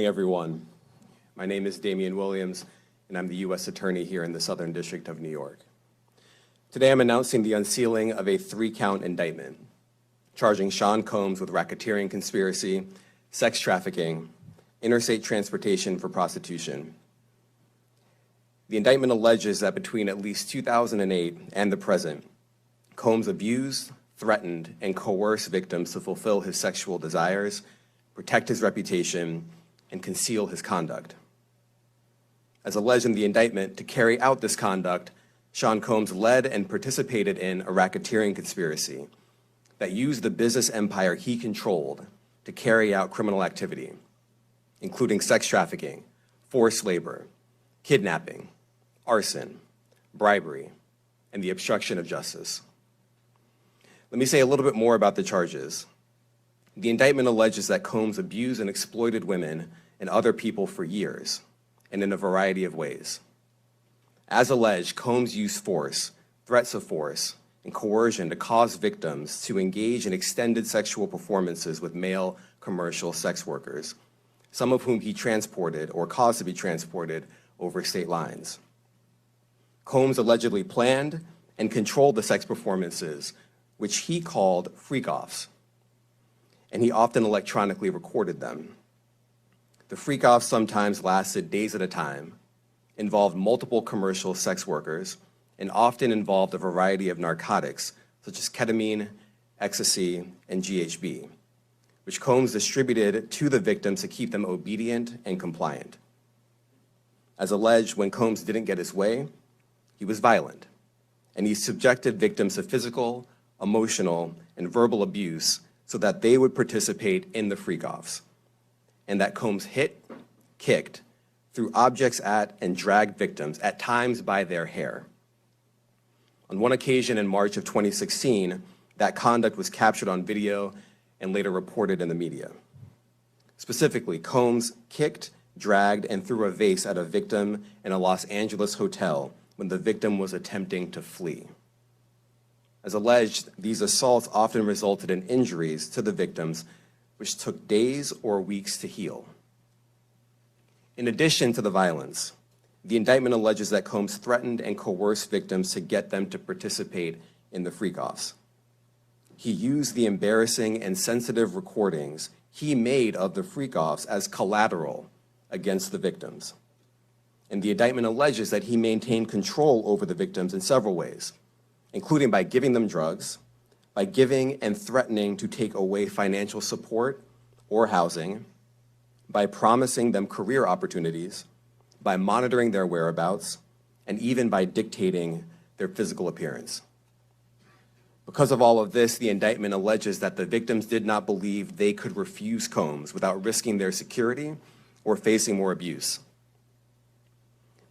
everyone. My name is Damian Williams, and I'm the U.S. Attorney here in the Southern District of New York. Today, I'm announcing the unsealing of a 3-count indictment, charging Sean Combs with racketeering conspiracy, sex trafficking, interstate transportation for prostitution. The indictment alleges that between at least 2008 and the present, Combs abused, threatened, and coerced victims to fulfill his sexual desires, protect his reputation, and conceal his conduct. As alleged in the indictment, to carry out this conduct, Sean Combs led and participated in a racketeering conspiracy that used the business empire he controlled to carry out criminal activity, including sex trafficking, forced labor, kidnapping, arson, bribery, and the obstruction of justice. Let me say a little bit more about the charges. The indictment alleges that Combs abused and exploited women and other people for years, and in a variety of ways. As alleged, Combs used force, threats of force, and coercion to cause victims to engage in extended sexual performances with male commercial sex workers, some of whom he transported or caused to be transported over state lines. Combs allegedly planned and controlled the sex performances, which he called freak-offs, and he often electronically recorded them. The freak-offs sometimes lasted days at a time, involved multiple commercial sex workers, and often involved a variety of narcotics, such as ketamine, ecstasy, and GHB, which Combs distributed to the victims to keep them obedient and compliant. As alleged, when Combs didn't get his way, he was violent, and he subjected victims to physical, emotional, and verbal abuse so that they would participate in the freak-offs, and that Combs hit, kicked, threw objects at, and dragged victims, at times by their hair. On one occasion in March of 2016, that conduct was captured on video and later reported in the media. Specifically, Combs kicked, dragged, and threw a vase at a victim in a Los Angeles hotel when the victim was attempting to flee. As alleged, these assaults often resulted in injuries to the victims, which took days or weeks to heal. In addition to the violence, the indictment alleges that Combs threatened and coerced victims to get them to participate in the freak-offs. He used the embarrassing and sensitive recordings he made of the freak-offs as collateral against the victims. And the indictment alleges that he maintained control over the victims in several ways, including by giving them drugs, by giving and threatening to take away financial support or housing, by promising them career opportunities, by monitoring their whereabouts, and even by dictating their physical appearance. Because of all of this, the indictment alleges that the victims did not believe they could refuse Combs without risking their security or facing more abuse.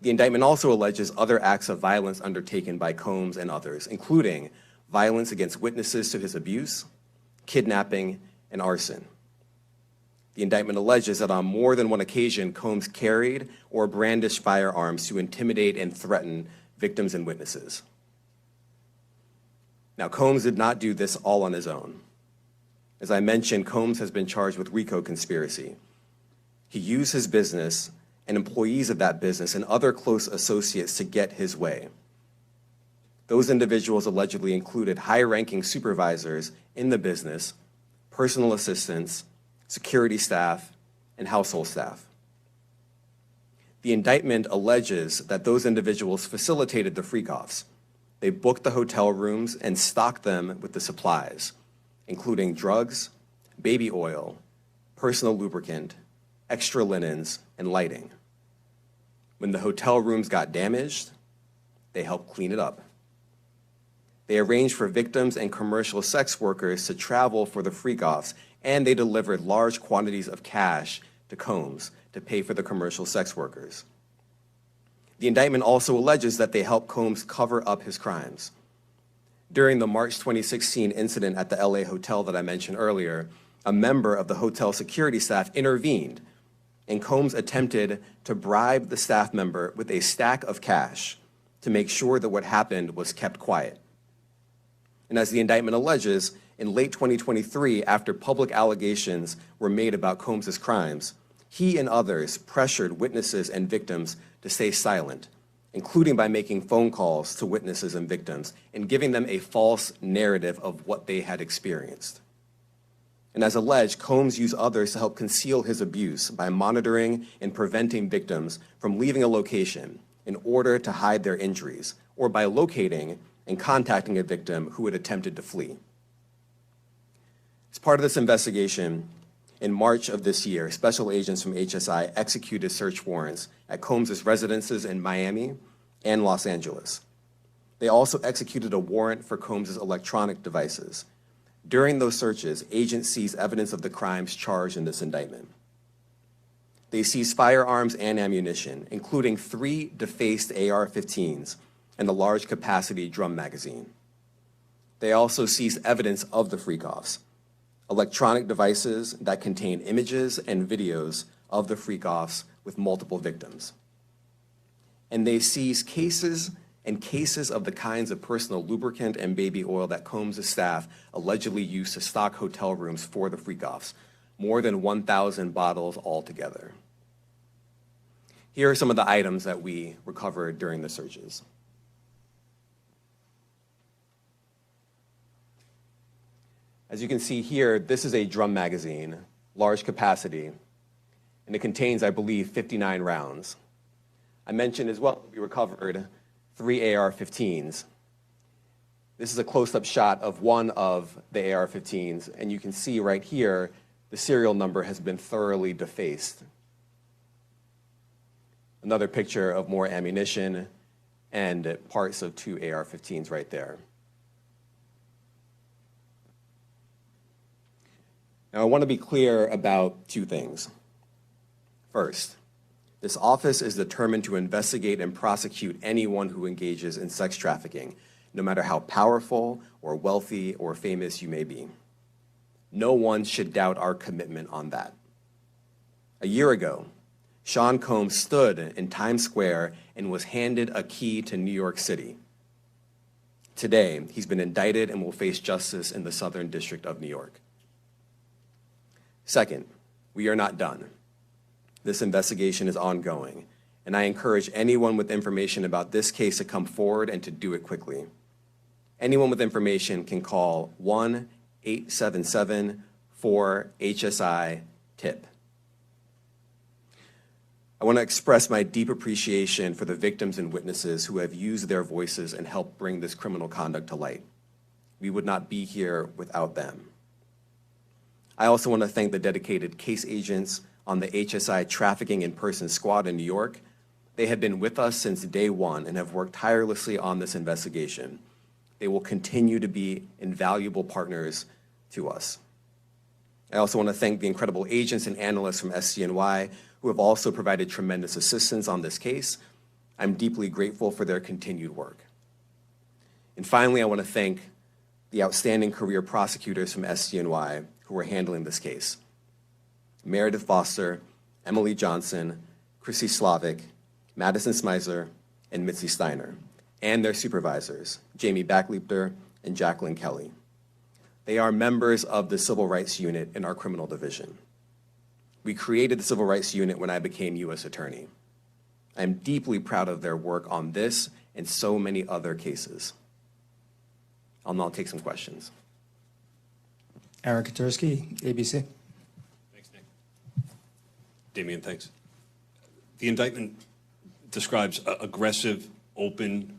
The indictment also alleges other acts of violence undertaken by Combs and others, including violence against witnesses to his abuse, kidnapping, and arson. The indictment alleges that on more than one occasion, Combs carried or brandished firearms to intimidate and threaten victims and witnesses. Now, Combs did not do this all on his own. As I mentioned, Combs has been charged with RICO conspiracy. He used his business and employees of that business and other close associates to get his way. Those individuals allegedly included high-ranking supervisors in the business, personal assistants, security staff, and household staff. The indictment alleges that those individuals facilitated the freak-offs. They booked the hotel rooms and stocked them with the supplies, including drugs, baby oil, personal lubricant, extra linens, and lighting. When the hotel rooms got damaged, they helped clean it up. They arranged for victims and commercial sex workers to travel for the freak-offs, and they delivered large quantities of cash to Combs to pay for the commercial sex workers. The indictment also alleges that they helped Combs cover up his crimes. During the March 2016 incident at the LA hotel that I mentioned earlier, a member of the hotel security staff intervened, and Combs attempted to bribe the staff member with a stack of cash to make sure that what happened was kept quiet. And as the indictment alleges, in late 2023, after public allegations were made about Combs' crimes, He and others pressured witnesses and victims to stay silent, including by making phone calls to witnesses and victims and giving them a false narrative of what they had experienced. And as alleged, Combs used others to help conceal his abuse by monitoring and preventing victims from leaving a location in order to hide their injuries, or by locating and contacting a victim who had attempted to flee. As part of this investigation, in March of this year, special agents from HSI executed search warrants at Combs' residences in Miami and Los Angeles. They also executed a warrant for Combs' electronic devices. During those searches, agents seized evidence of the crimes charged in this indictment. They seized firearms and ammunition, including 3 defaced AR-15s and a large capacity drum magazine. They also seized evidence of the freak-offs, electronic devices that contain images and videos of the freak-offs with multiple victims. And they seized cases and cases of the kinds of personal lubricant and baby oil that Combs' staff allegedly used to stock hotel rooms for the freak-offs, more than 1,000 bottles altogether. Here are some of the items that we recovered during the searches. As you can see here, this is a drum magazine, large capacity, and it contains, I believe, 59 rounds. I mentioned as well, we recovered 3 AR-15s. This is a close-up shot of one of the AR-15s, and you can see right here, the serial number has been thoroughly defaced. Another picture of more ammunition and parts of 2 AR-15s right there. Now, I want to be clear about 2 things. First, this office is determined to investigate and prosecute anyone who engages in sex trafficking, no matter how powerful or wealthy or famous you may be. No one should doubt our commitment on that. A year ago, Sean Combs stood in Times Square and was handed a key to New York City. Today, he's been indicted and will face justice in the Southern District of New York. Second, we are not done. This investigation is ongoing, and I encourage anyone with information about this case to come forward and to do it quickly. Anyone with information can call 1-877-4-HSI-TIP. I want to express my deep appreciation for the victims and witnesses who have used their voices and helped bring this criminal conduct to light. We would not be here without them. I also want to thank the dedicated case agents on the HSI Trafficking in Person Squad in New York. They have been with us since day one and have worked tirelessly on this investigation. They will continue to be invaluable partners to us. I also want to thank the incredible agents and analysts from SCNY who have also provided tremendous assistance on this case. I'm deeply grateful for their continued work. And finally, I want to thank the outstanding career prosecutors from SCNY who are handling this case. Meredith Foster, Emily Johnson, Chrissy Slavic, Madison Smeisler, and Mitzi Steiner, and their supervisors, Jamie Backleepter and Jacqueline Kelly. They are members of the Civil Rights Unit in our criminal division. We created the Civil Rights Unit when I became U.S. Attorney. I'm deeply proud of their work on this and so many other cases. I'll now take some questions. Eric Katursky, ABC. Thanks, Nick. Damian, thanks. The indictment describes aggressive, open,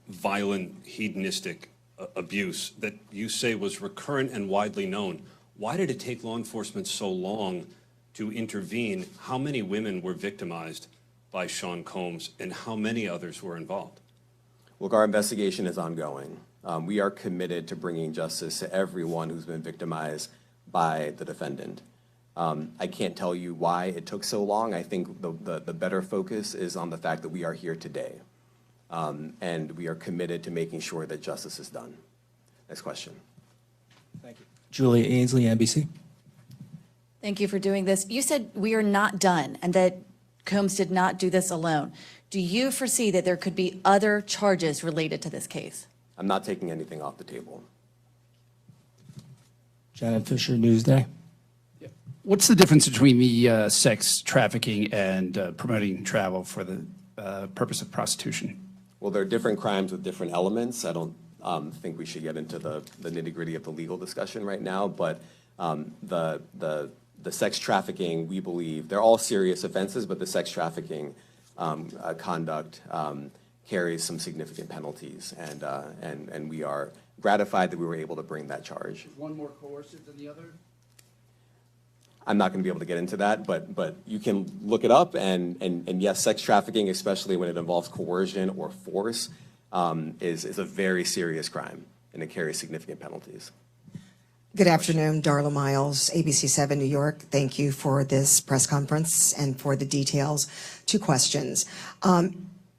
violent, hedonistic abuse that you say was recurrent and widely known. Why did it take law enforcement so long to intervene? How many women were victimized by Sean Combs, and how many others were involved? Look, our investigation is ongoing. We are committed to bringing justice to everyone who's been victimized by the defendant. I can't tell you why it took so long. I think the better focus is on the fact that we are here today. And we are committed to making sure that justice is done. Next question. Thank you. Julia Ainsley, NBC. Thank you for doing this. You said we are not done and that Combs did not do this alone. Do you foresee that there could be other charges related to this case? I'm not taking anything off the table. Janet Fisher, Newsday. What's the difference between the sex trafficking and promoting travel for the purpose of prostitution? Well, there are different crimes with different elements. I don't think we should get into the nitty-gritty of the legal discussion right now, but the sex trafficking, we believe, they're all serious offenses, but the sex trafficking conduct carries some significant penalties, and we are gratified that we were able to bring that charge. Is one more coercive than the other? I'm not going to be able to get into that, but you can look it up, and yes, sex trafficking, especially when it involves coercion or force, is a very serious crime, and it carries significant penalties. Good afternoon, Darla Miles, ABC7 New York. Thank you for this press conference and for the details. 2 questions.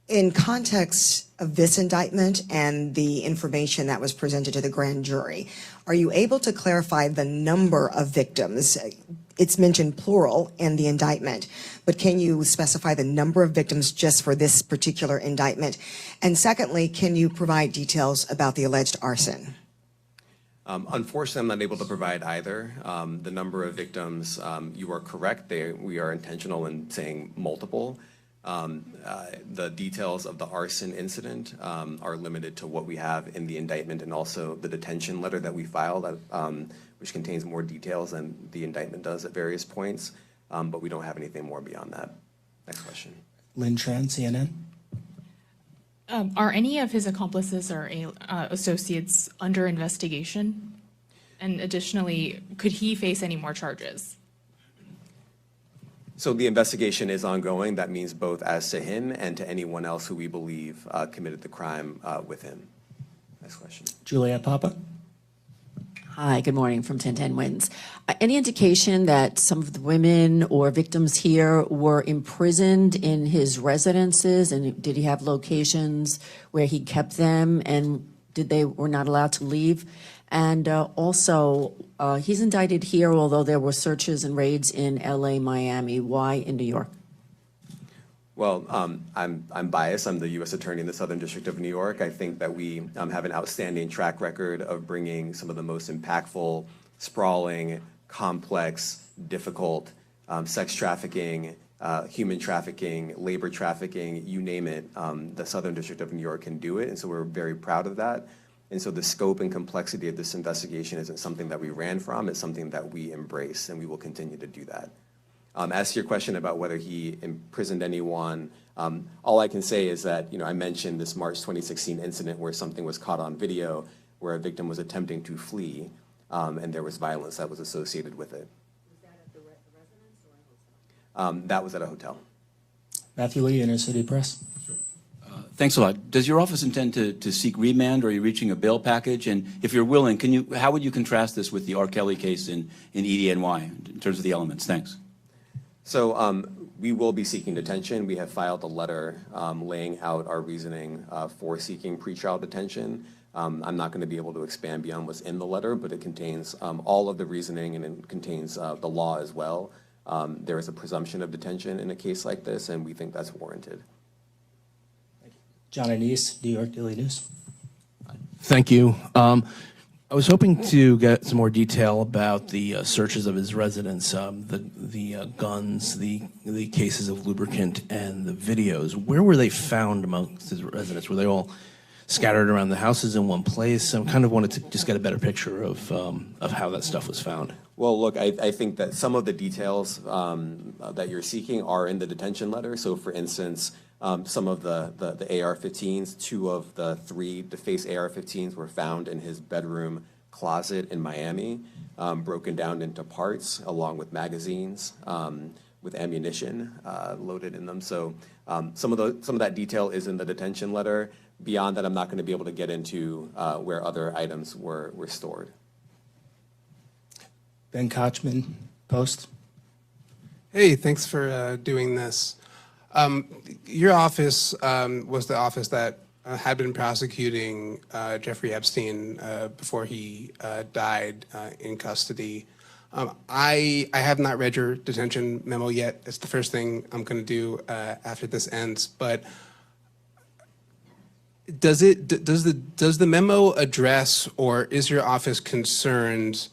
In context of this indictment and the information that was presented to the grand jury, are you able to clarify the number of victims? It's mentioned plural in the indictment, but can you specify the number of victims just for this particular indictment? And secondly, can you provide details about the alleged arson? Unfortunately, I'm not able to provide either. The number of victims, you are correct. We are intentional in saying multiple. The details of the arson incident are limited to what we have in the indictment and also the detention letter that we filed, which contains more details than the indictment does at various points, but we don't have anything more beyond that. Next question. Lynn Tran, CNN. Are any of his accomplices or associates under investigation? And additionally, could he face any more charges? So the investigation is ongoing. That means both as to him and to anyone else who we believe committed the crime with him. Next question. Juliet Papa. Hi, good morning from 1010 Wins. Any indication that some of the women or victims here were imprisoned in his residences, and did he have locations where he kept them, and were not allowed to leave? And also, he's indicted here, although there were searches and raids in LA, Miami. Why in New York? Well, I'm biased. I'm the U.S. Attorney in the Southern District of New York. I think that we have an outstanding track record of bringing some of the most impactful, sprawling, complex, difficult sex trafficking, human trafficking, labor trafficking, you name it. The Southern District of New York can do it, and so we're very proud of that. And so the scope and complexity of this investigation isn't something that we ran from. It's something that we embrace, and we will continue to do that. As to your question about whether he imprisoned anyone, all I can say is that, I mentioned this March 2016 incident where something was caught on video where a victim was attempting to flee, and there was violence that was associated with it. Was that at the residence or a hotel? That was at a hotel. Matthew Lee, Inner City Press. Thanks a lot. Does your office intend to seek remand, or are you reaching a bail package? And if you're willing, how would you contrast this with the R. Kelly case in EDNY in terms of the elements? Thanks. So we will be seeking detention. We have filed a letter laying out our reasoning for seeking pretrial detention. I'm not going to be able to expand beyond what's in the letter, but it contains all of the reasoning, and it contains the law as well. There is a presumption of detention in a case like this, and we think that's warranted. John Anise, New York Daily News. Thank you. I was hoping to get some more detail about the searches of his residence, the guns, the cases of lubricant, and the videos. Where were they found amongst his residence? Were they all scattered around the houses in one place? I kind of wanted to just get a better picture of how that stuff was found. Well, look, I think that some of the details that you're seeking are in the detention letter. So, for instance, some of the AR-15s, 2 of the 3 DeFace AR-15s were found in his bedroom closet in Miami, broken down into parts, along with magazines, with ammunition loaded in them. So some of that detail is in the detention letter. Beyond that, I'm not going to be able to get into where other items were stored. Ben Kochman, Post. Hey, thanks for doing this. Your office was the office that had been prosecuting Jeffrey Epstein before he died in custody. I have not read your detention memo yet. It's the first thing I'm going to do after this ends. But does the memo address, or is your office concerned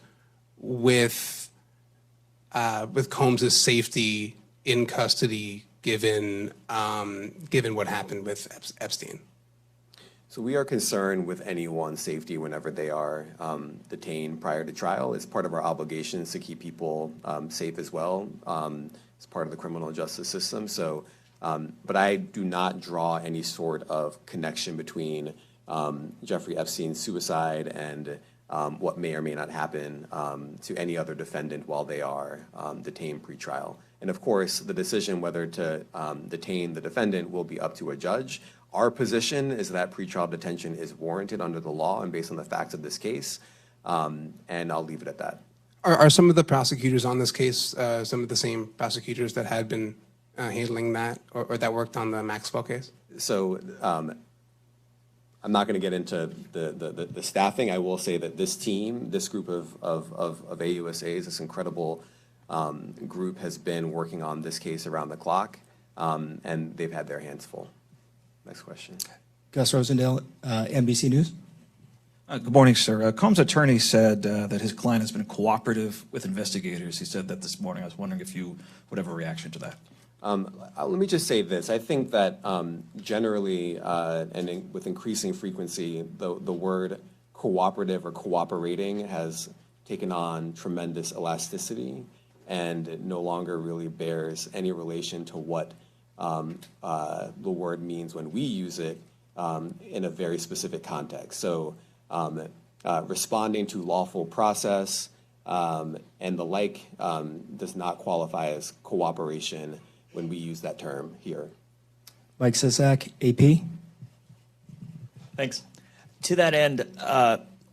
with with Combs' safety in custody, given what happened with Epstein? So we are concerned with anyone's safety whenever they are detained prior to trial. It's part of our obligations to keep people safe as well. It's part of the criminal justice system. So, but I do not draw any sort of connection between Jeffrey Epstein's suicide and what may or may not happen to any other defendant while they are detained pre-trial. And of course, the decision whether to detain the defendant will be up to a judge. Our position is that pretrial detention is warranted under the law and based on the facts of this case, and I'll leave it at that. Are some of the prosecutors on this case some of the same prosecutors that had been handling that or that worked on the Maxwell case? So I'm not going to get into the staffing. I will say that this team, this group of AUSAs, this incredible group has been working on this case around the clock, and they've had their hands full. Next question. Gus Rosendale, NBC News. Good morning, sir. Combs' attorney said that his client has been cooperative with investigators. He said that this morning. I was wondering if you would have a reaction to that. Let me just say this. I think that generally and with increasing frequency, the word cooperative or cooperating has taken on tremendous elasticity and no longer really bears any relation to what the word means when we use it in a very specific context. So responding to lawful process and the like does not qualify as cooperation when we use that term here. Mike Sisak, AP. Thanks. To that end,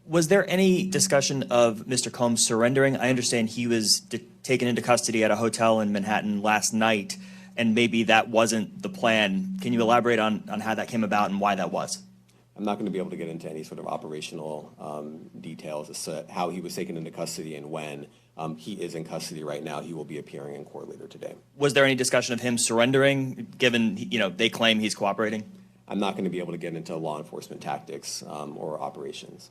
was there any discussion of Mr. Combs surrendering? I understand he was taken into custody at a hotel in Manhattan last night, and maybe that wasn't the plan. Can you elaborate on how that came about and why that was? I'm not going to be able to get into any sort of operational details as to how he was taken into custody and when. He is in custody right now. He will be appearing in court later today. Was there any discussion of him surrendering, given they claim he's cooperating? I'm not going to be able to get into law enforcement tactics or operations.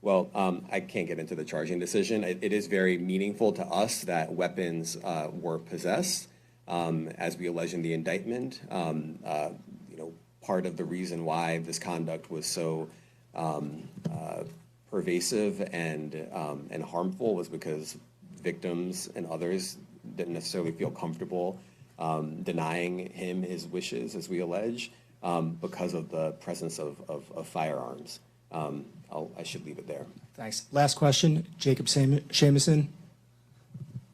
Well, I can't get into the charging decision. It is very meaningful to us that weapons were possessed, as we allege in the indictment. Part of the reason why this conduct was so pervasive and harmful was because victims and others didn't necessarily feel comfortable denying him his wishes, as we allege, because of the presence of firearms. I should leave it there. Thanks. Last question, Jacob Shameson.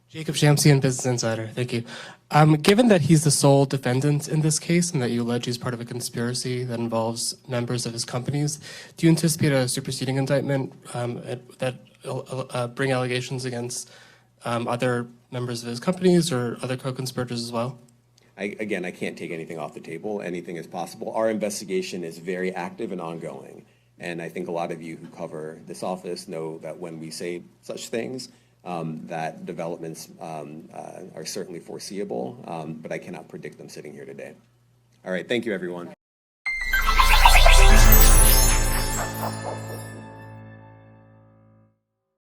Jacob Shamsian, Business Insider. Thank you. Given that he's the sole defendant in this case and that you allege he's part of a conspiracy that involves members of his companies, do you anticipate a superseding indictment that bring allegations against other members of his companies or other co-conspirators as well? Again, I can't take anything off the table. Anything is possible. Our investigation is very active and ongoing. And I think a lot of you who cover this office know that when we say such things, that developments are certainly foreseeable, but I cannot predict them sitting here today. All right, thank you, everyone.